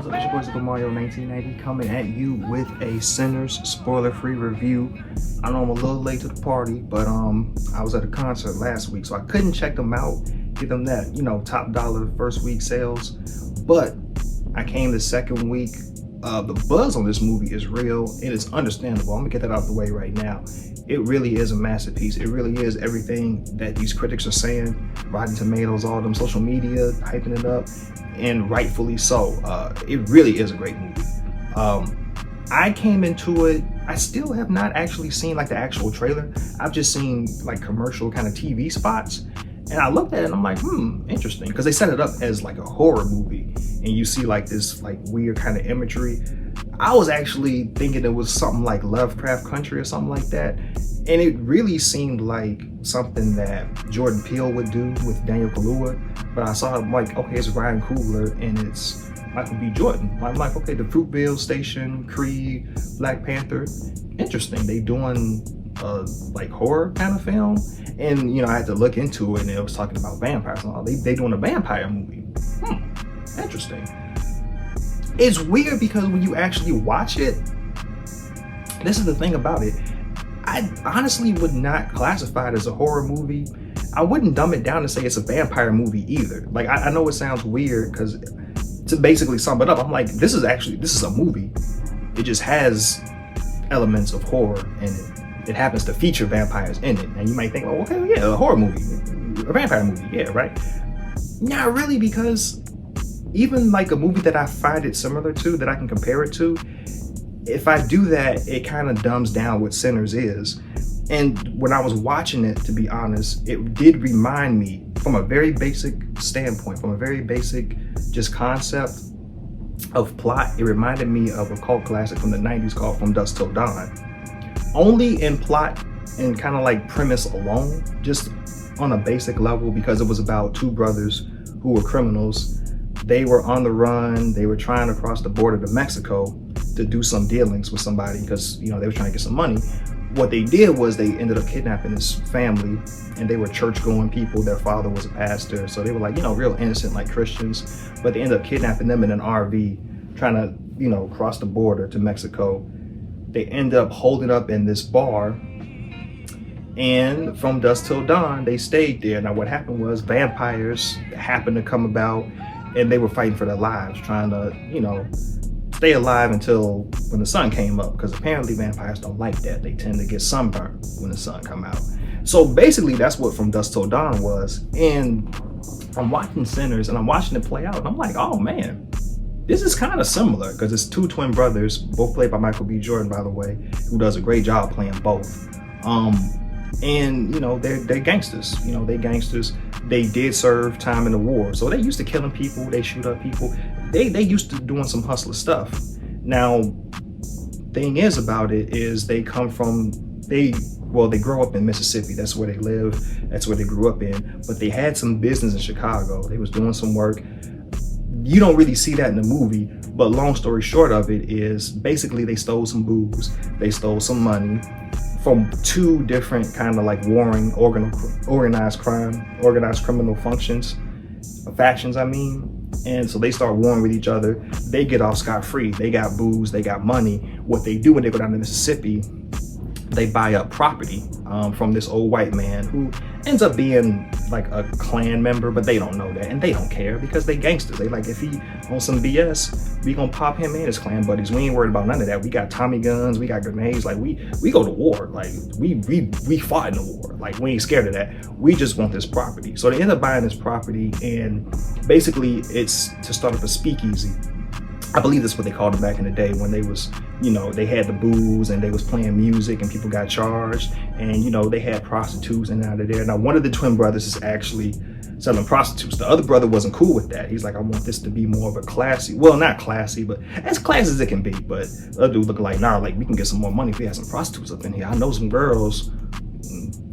what's up? It's your boy Super Mario 1990 coming at you with a Sinners spoiler-free review. I know I'm a little late to the party, but I was at a concert last week, so I couldn't check them out, give them that, top dollar first week sales. But I came the second week. The buzz on this movie is real and it's understandable. I'm gonna get that out of the way right now. It really is a masterpiece. It really is everything that these critics are saying. Rotten Tomatoes, all them social media hyping it up, and rightfully so. It really is a great movie. I came into it, I still have not actually seen like the actual trailer. I've just seen like commercial kind of TV spots. And I looked at it and I'm like, interesting. Because they set it up as like a horror movie. And you see like this like weird kind of imagery. I was actually thinking it was something like Lovecraft Country or something like that. And it really seemed like something that Jordan Peele would do with Daniel Kaluuya. But I saw him like, okay, it's Ryan Coogler and it's Michael B. Jordan. I'm like, okay, the Fruitvale Station, Creed, Black Panther. Interesting. They doing like horror kind of film. And I had to look into it and it was talking about vampires and all. They doing a vampire movie. Interesting. It's weird because when you actually watch it, this is the thing about it. I honestly would not classify it as a horror movie. I wouldn't dumb it down and say it's a vampire movie either. Like I know it sounds weird because to basically sum it up, I'm like, this is a movie. It just has elements of horror in it. It happens to feature vampires in it. And you might think, oh, okay, yeah, a horror movie, a vampire movie, yeah, right? Not really, because even like a movie that I find it similar to, that I can compare it to, if I do that, it kind of dumbs down what Sinners is. And when I was watching it, to be honest, it did remind me from a very basic standpoint, from a very basic just concept of plot, it reminded me of a cult classic from the 90s called From Dusk Till Dawn. Only in plot and kind of like premise alone, just on a basic level, because it was about two brothers who were criminals. They were on the run. They were trying to cross the border to Mexico to do some dealings with somebody because, they were trying to get some money. What they did was they ended up kidnapping this family, and they were church-going people. Their father was a pastor. So they were like, real innocent like Christians, but they ended up kidnapping them in an RV, trying to, cross the border to Mexico. They end up holding up in this bar, and from dusk till dawn, they stayed there. Now what happened was vampires happened to come about, and they were fighting for their lives, trying to, stay alive until when the sun came up, because apparently vampires don't like that. They tend to get sunburned when the sun come out. So basically that's what From Dusk Till Dawn was. And I'm watching Sinners and I'm watching it play out, and I'm like, oh man, this is kind of similar, because it's two twin brothers, both played by Michael B. Jordan, by the way, who does a great job playing both. And they're gangsters. They gangsters. They did serve time in the war, so they used to killing people. They shoot up people. They used to doing some hustler stuff. Now, thing is about it is they grow up in Mississippi. That's where they live. That's where they grew up in. But they had some business in Chicago. They was doing some work. You don't really see that in the movie, but long story short of it is basically they stole some booze, they stole some money from two different kind of like warring organized criminal factions, and so they start warring with each other. They get off scot-free. They got booze, they got money. What they do when they go down to Mississippi, they buy up property from this old white man who ends up being like a Klan member, but they don't know that, and they don't care because they gangsters. They like, if he on some BS, we gonna pop him and his Klan buddies. We ain't worried about none of that. We got Tommy guns, we got grenades. Like we go to war. Like we fought in the war. Like we ain't scared of that. We just want this property. So they end up buying this property, and basically it's to start up a speakeasy. I believe that's what they called it back in the day when they was, they had the booze and they was playing music and people got charged, and they had prostitutes and out of there. Now one of the twin brothers is actually selling prostitutes. The other brother wasn't cool with that. He's like, I want this to be more of a classy, well, not classy, but as classy as it can be. But the other dude looking like, nah, like we can get some more money if we have some prostitutes up in here. I know some girls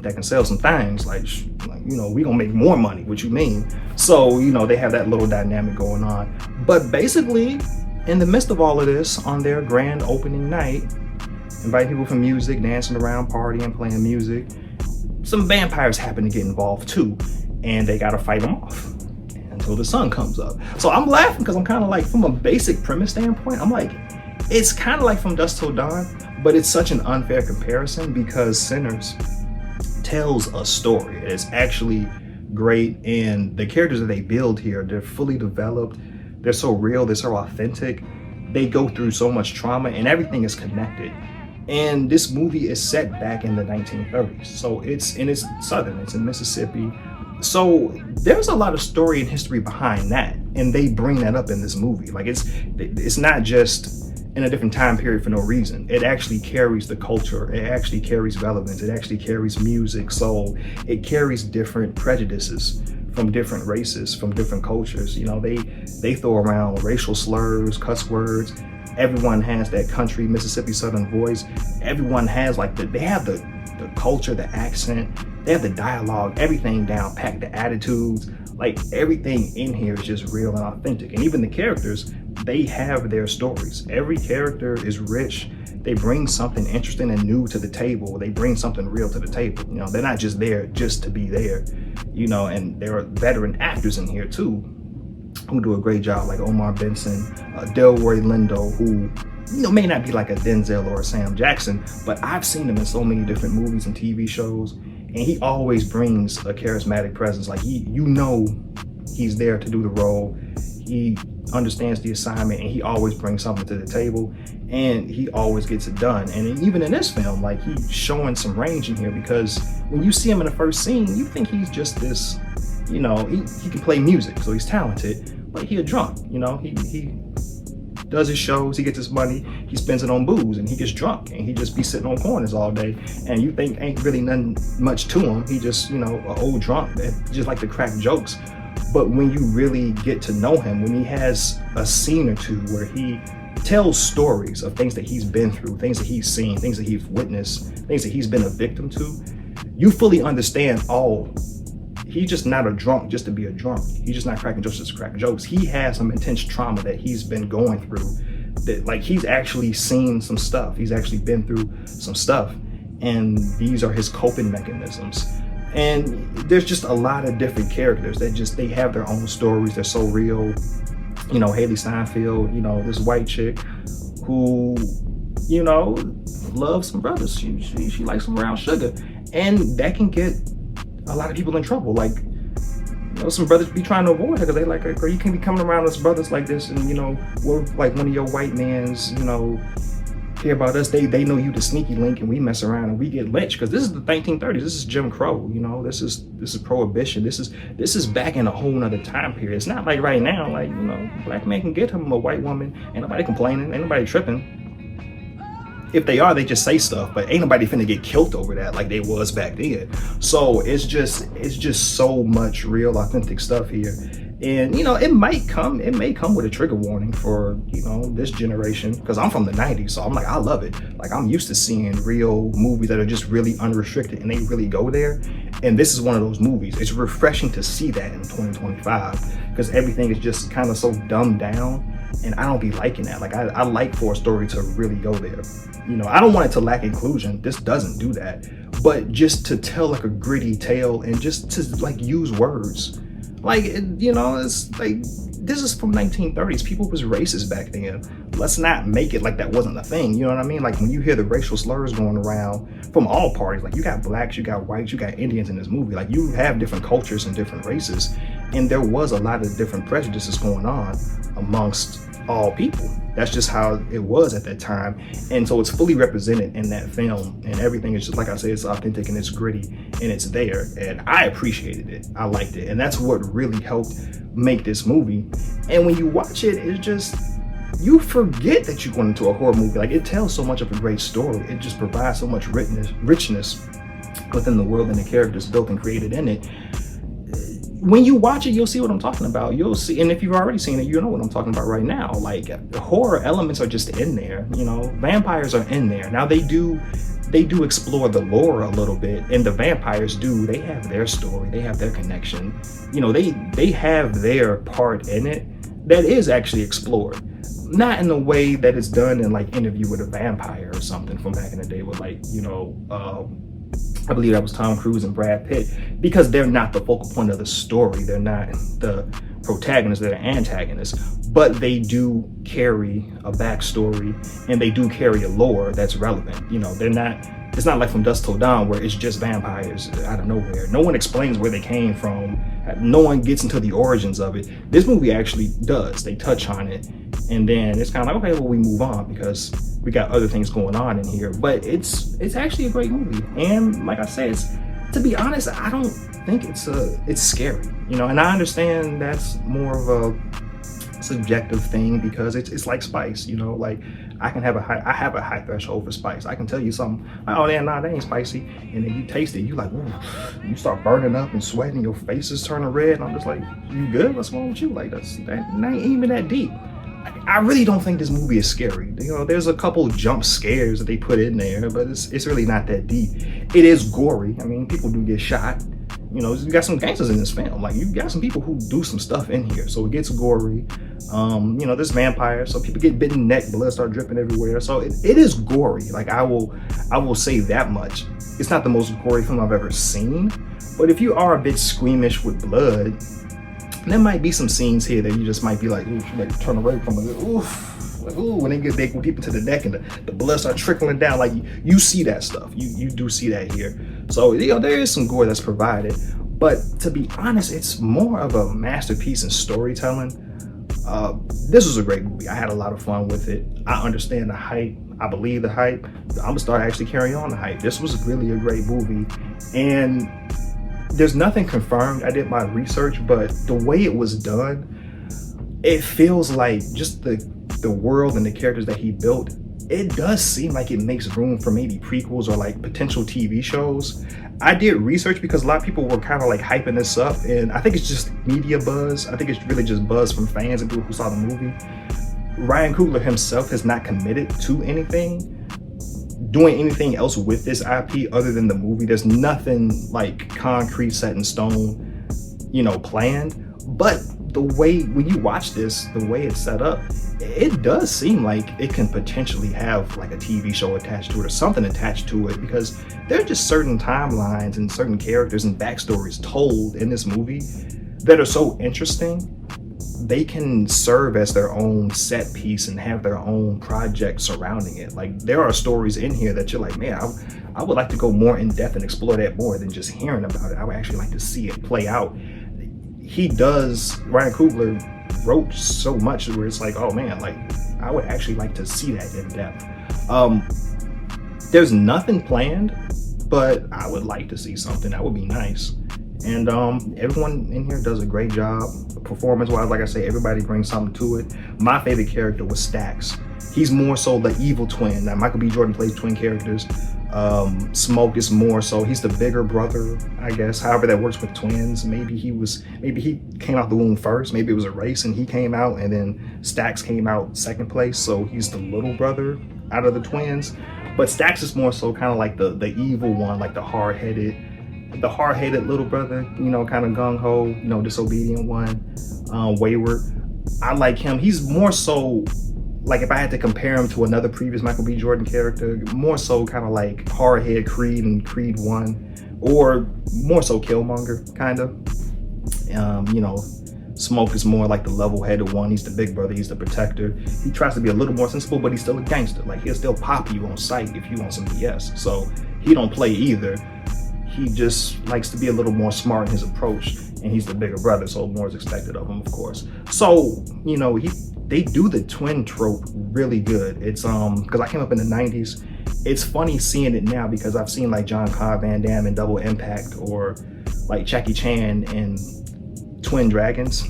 that can sell some things, like we gonna make more money. What you mean? So they have that little dynamic going on. But basically, in the midst of all of this, on their grand opening night, inviting people for music, dancing around, partying, playing music, some vampires happen to get involved too, and they gotta fight them off. And until the sun comes up. So I'm laughing because I'm kind of like, from a basic premise standpoint, I'm like, it's kind of like From Dusk Till Dawn, but it's such an unfair comparison because Sinners tells a story. It's actually great, and the characters that they build here, they're fully developed, they're so real, they're so authentic, they go through so much trauma, and everything is connected. And this movie is set back in the 1930s, so it's southern, it's in Mississippi, so there's a lot of story and history behind that, and they bring that up in this movie. Like, it's not just in a different time period for no reason. It actually carries the culture, it actually carries relevance, it actually carries music, so it carries different prejudices from different races, from different cultures. You know, they throw around racial slurs, cuss words. Everyone has that country Mississippi Southern voice. Everyone has like they have the culture, the accent, they have the dialogue, everything down packed, the attitudes, like everything in here is just real and authentic. And even the characters, they have their stories. Every character is rich. They bring something interesting and new to the table. They bring something real to the table. You know, they're not just there just to be there, you know, and there are veteran actors in here too who do a great job, like Omar Benson, Delroy Lindo, who, you know, may not be like a Denzel or a Sam Jackson, but I've seen him in so many different movies and TV shows, and he always brings a charismatic presence. Like, you know, he's there to do the role. He understands the assignment, and he always brings something to the table, and he always gets it done. And even in this film, like, he's showing some range in here, because when you see him in the first scene, you think he's just this, you know, he can play music, so he's talented, but he a drunk, you know, he does his shows, he gets his money, he spends it on booze, and he gets drunk, and he just be sitting on corners all day, and you think ain't really nothing much to him. He just, you know, an old drunk that just like to crack jokes. But when you really get to know him, when he has a scene or two where he tells stories of things that he's been through, things that he's seen, things that he's witnessed, things that he's been a victim to, you fully understand, oh, he's just not a drunk just to be a drunk. He's just not cracking jokes just to crack jokes. He has some intense trauma that he's been going through, that, like, he's actually seen some stuff. He's actually been through some stuff, and these are his coping mechanisms. And there's just a lot of different characters that just, they have their own stories. They're so real. You know, Haley Steinfeld, you know, this white chick who, you know, loves some brothers. She likes some brown sugar, and that can get a lot of people in trouble. Like, you know, some brothers be trying to avoid her because they like her, girl, you can't be coming around us brothers like this, and, you know, we're like one of your white mans, you know, care about us. They know you the sneaky link, and we mess around and we get lynched, because this is the 1930s. This is Jim Crow, you know, this is prohibition. This is back in a whole nother time period. It's not like right now, like, you know, black man can get him a white woman, ain't nobody complaining, ain't nobody tripping. If they are, they just say stuff, but ain't nobody finna get killed over that like they was back then. So it's just so much real, authentic stuff here. And, you know, it may come with a trigger warning for, you know, this generation, because I'm from the 90s, so I'm like, I love it. Like, I'm used to seeing real movies that are just really unrestricted and they really go there. And this is one of those movies. It's refreshing to see that in 2025, because everything is just kind of so dumbed down. And I don't be liking that. Like, I like for a story to really go there. You know, I don't want it to lack inclusion. This doesn't do that. But just to tell like a gritty tale, and just to like use words. Like, you know, it's like, this is from 1930s. People was racist back then. Let's not make it like that wasn't a thing. You know what I mean? Like, when you hear the racial slurs going around from all parties, like, you got blacks, you got whites, you got Indians in this movie. Like, you have different cultures and different races. And there was a lot of different prejudices going on amongst all people. That's just how it was at that time. And so it's fully represented in that film, and everything is just, like I say, it's authentic and it's gritty and it's there, and I appreciated it. I liked it, and that's what really helped make this movie. And when you watch it, it's just, you forget that you're going into a horror movie. Like, it tells so much of a great story. It just provides so much richness within the world and the characters built and created in it. When you watch it, you'll see what I'm talking about. You'll see, and if you've already seen it, you know what I'm talking about right now. Like, the horror elements are just in there. You know, vampires are in there. Now, they do explore the lore a little bit, and the vampires they have their story, they have their connection. You know, they have their part in it that is actually explored. Not in the way that it's done in like Interview with a Vampire or something from back in the day with, like, you know, I believe that was Tom Cruise and Brad Pitt, because they're not the focal point of the story. They're not the protagonists, they're the antagonists, but they do carry a backstory and they do carry a lore that's relevant. You know, it's not like From Dusk Till Dawn where it's just vampires out of nowhere. No one explains where they came from. No one gets into the origins of it. This movie actually does. They touch on it, and then it's kind of like, okay, well, we move on because we got other things going on in here. But it's actually a great movie, and like I said, to be honest, I don't think it's scary, you know. And I understand that's more of a subjective thing because it's like spice, you know. Like I have a high threshold for spice. I can tell you something, oh yeah, nah, that ain't spicy, and then you taste it, you like, ooh, you start burning up and sweating, your face is turning red, and I'm just like, you good? What's wrong with you? Like that ain't even that deep. I really don't think this movie is scary. You know, there's a couple jump scares that they put in there, but it's really not that deep. It is gory. I mean, people do get shot. You know, you got some gangsters in this film. Like, you got some people who do some stuff in here, so it gets gory. You know, there's vampires, so people get bitten in the neck, blood start dripping everywhere. So it is gory. Like, I will say that much. It's not the most gory film I've ever seen, but if you are a bit squeamish with blood, there might be some scenes here that you just might be like, ooh, you might turn away from it. Oof. Like, ooh, when they go deep into the neck and the blood start trickling down, like you see that stuff. You do see that here. So, you know, there is some gore that's provided. But to be honest, it's more of a masterpiece in storytelling. This was a great movie. I had a lot of fun with it. I understand the hype. I believe the hype. I'm gonna start actually carrying on the hype. This was really a great movie. And there's nothing confirmed. I did my research, but the way it was done, it feels like just the world and the characters that he built, it does seem like it makes room for maybe prequels or like potential TV shows. I did research because a lot of people were kind of like hyping this up, and I think it's just media buzz. I think it's really just buzz from fans and people who saw the movie. Ryan Coogler himself has not committed to doing anything else with this IP other than the movie. There's nothing like concrete set in stone, you know, planned. But the way, when you watch this, the way it's set up, it does seem like it can potentially have like a TV show attached to it or something attached to it, because there are just certain timelines and certain characters and backstories told in this movie that are so interesting. They can serve as their own set piece and have their own project surrounding it. Like, there are stories in here that you're like, man, I would like to go more in depth and explore that more than just hearing about it. I would actually like to see it play out. Ryan Coogler wrote so much where it's like, oh man, like I would actually like to see that in depth. There's nothing planned, but I would like to see something. That would be nice. And everyone in here does a great job. Performance-wise, like I say, everybody brings something to it. My favorite character was Stax. He's more so the evil twin. Now, Michael B. Jordan plays twin characters. Smoke is more so, he's the bigger brother, I guess. However that works with twins. Maybe he came out the womb first. Maybe it was a race and he came out, and then Stax came out second place. So he's the little brother out of the twins. But Stax is more so kind of like the evil one, like the hard-headed little brother, you know, kind of gung-ho, you know, disobedient one, wayward. I like him. He's more so, like, if I had to compare him to another previous Michael B. Jordan character, more so kind of like Hardhead Creed and Creed 1, or more so Killmonger, kind of. You know, Smoke is more like the level-headed one. He's the big brother, he's the protector. He tries to be a little more sensible, but he's still a gangster. Like, he'll still pop you on sight if you want some BS. So he don't play either. He just likes to be a little more smart in his approach, and he's the bigger brother, so more is expected of him, of course. So, you know, they do the twin trope really good. It's because I came up in the 90s. It's funny seeing it now because I've seen like Jean-Claude Van Damme in Double Impact, or like Jackie Chan in Twin Dragons.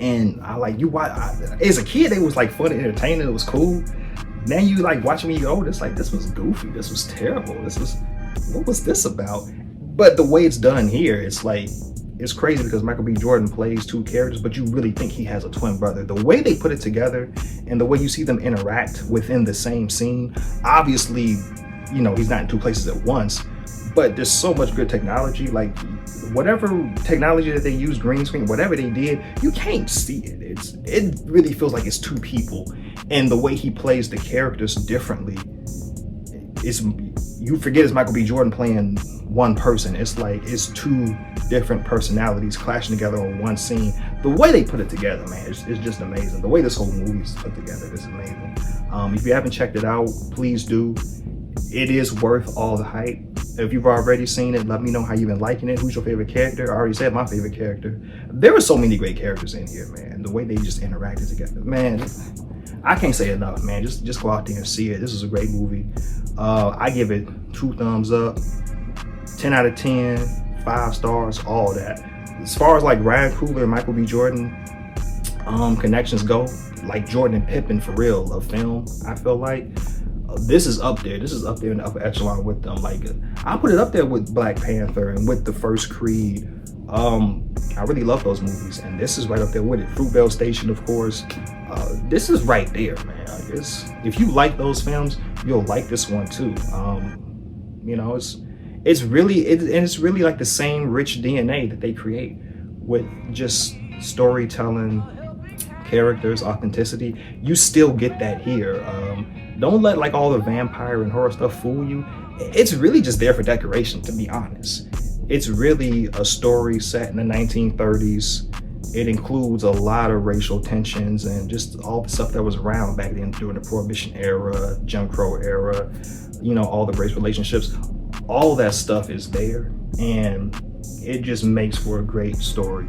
And as a kid, it was like fun and entertaining. It was cool. Now you like watching me go, this was goofy. This was terrible. What was this about? But the way it's done here, it's like, it's crazy because Michael B. Jordan plays two characters, but you really think he has a twin brother. The way they put it together and the way you see them interact within the same scene, obviously, you know, he's not in two places at once, but there's so much good technology. Like, whatever technology that they use, green screen, whatever they did, you can't see it. It really feels like it's two people. And the way he plays the characters differently, you forget it's Michael B. Jordan playing one person. It's like it's two different personalities clashing together on one scene. The way they put it together, man, it's just amazing. The way this whole movie's put together is amazing. If you haven't checked it out, please do. It is worth all the hype. If you've already seen it, let me know how you've been liking it. Who's your favorite character? I already said my favorite character. There were so many great characters in here, man. The way they just interacted together, man. I can't say enough, man. Just go out there and see it. This is a great movie. I give it 2 thumbs up, 10 out of 10, 5 stars, all that. As far as like Ryan Coogler and Michael B. Jordan connections go, like Jordan and Pippen for real of film, I feel like this is up there. This is up there in the upper echelon with them. Like I put it up there with Black Panther and with the first Creed. I really love those movies, and this is right up there with it. Fruitvale Station, of course. This is right there, man. If you like those films, you'll like this one too. You know, it's really like the same rich DNA that they create with just storytelling, characters, authenticity. You still get that here. Don't let like all the vampire and horror stuff fool you. It's really just there for decoration, to be honest. It's really a story set in the 1930s. It includes a lot of racial tensions and just all the stuff that was around back then during the Prohibition era, Jim Crow era, you know, all the race relationships. All that stuff is there, and it just makes for a great story.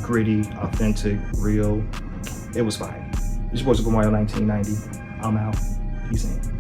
Gritty, authentic, real. It was fine. This was Super Mario 1990. I'm out. Peace in.